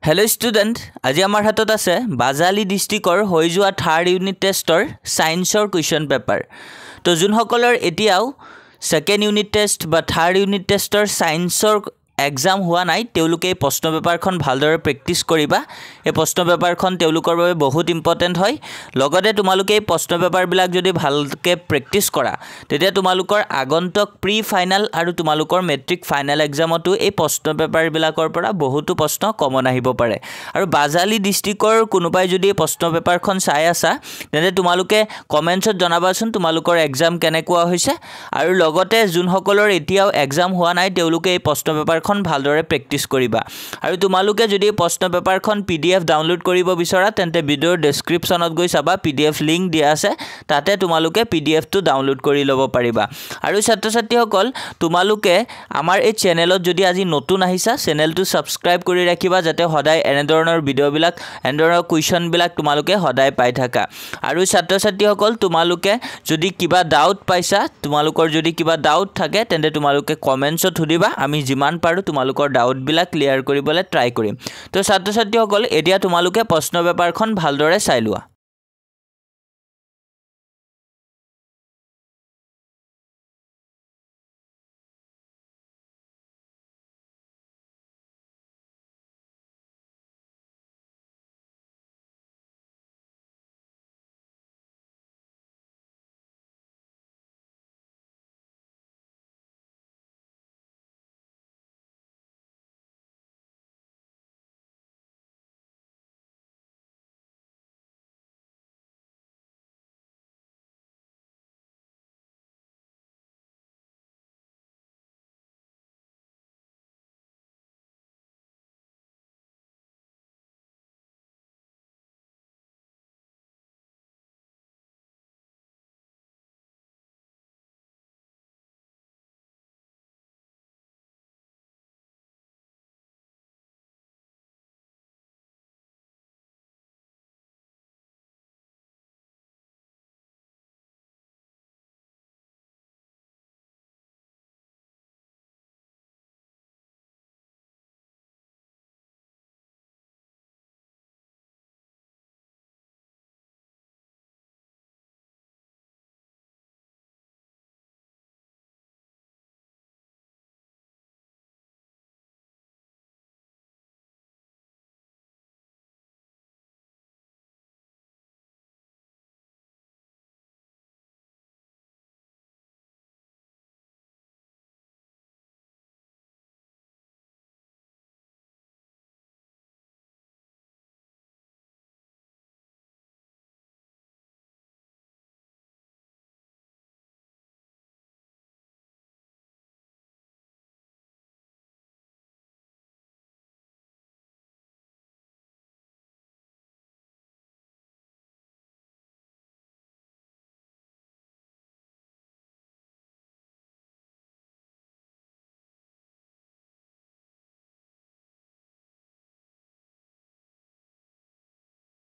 Hello student आज आमार हाथत आछे बाजाली डिस्ट्रिक्टर हई जोৱা थार्ड यूनिट टेस्टर साइंसर क्वेश्चन पेपर। तो जोनসকলৰ एतियाও सेकेंड यूनिट टेस्ट बा थार्ड यूनिट टेस्टर साइंसर एग्जाम हुआ नाइ तेलुके प्रश्न पेपारखन भालदरे प्रेक्टिस करिबा। ए प्रश्न पेपारखन तेलुकर बारे बहुत इम्पर्टेन्ट হয়। लगते तुमालुके प्रश्न पेपार बिलाक जदि भालके प्रेक्टिस करा तेतिया तुमालुकर आगंतक प्री फाइनल आरु तुमालुकर मेट्रिक फाइनल एग्जामतो ए प्रश्न पेपार बिलाकर परा बहुतो प्रश्न कमन आहिबो पारे। आरु बाजाली डिस्ट्रिक्टर कोनोबाय जदि प्रश्न पेपारखन चाइ आसा तेने तुमालुके कमेन्ट्सत जनाबाचोन तुमालुकर एग्जाम केनेकुवा होइसे आरु लगते जोनসকলৰ एतियाও एग्जाम हुआ नाइ तेलुके ए प्रश्न पेपार ভালদৰে প্ৰেক্টিস কৰিবা। আৰু তোমালোকে যদি প্ৰশ্ন পেপাৰখন পিডিএফ ডাউনলোড কৰিব বিচৰা তেন্তে ভিডিওৰ ডেসক্ৰিপচনত গৈ চাবা পিডিএফ লিংক দিয়া আছে তাতে তোমালোকে পিডিএফটো ডাউনলোড কৰি ল'ব পাৰিবা। আৰু ছাত্ৰ ছাত্ৰীসকল তোমালোকে আমাৰ এই চেনেলত যদি আজি নতুন আহিছা চেনেলটো সাবস্ক্ৰাইব কৰি ৰাখিবা যাতে সদায় এনেধৰণৰ ভিডিওবিলাক এনেধৰণৰ কুৱেশ্যন বিলাক তোমালোকে সদায় পাই থাকা। আৰু ছাত্ৰ ছাত্ৰীসকল তোমালোকে যদি কিবা ডাউট পাইছা তোমালোকৰ যদি কিবা ডাউট থাকে তেন্তে তোমালোকে কমেন্টছত সুধিবা আমি যিমান পাৰো তোমালোকৰ ডাউট বিলা ক্লিয়াৰ কৰিবলৈ ট্ৰাই কৰিম। তো ছাত্ৰ ছাত্ৰীসকল এতিয়া তোমালোকে প্ৰশ্ন পেপাৰখন ভালদৰে চাই লোৱা।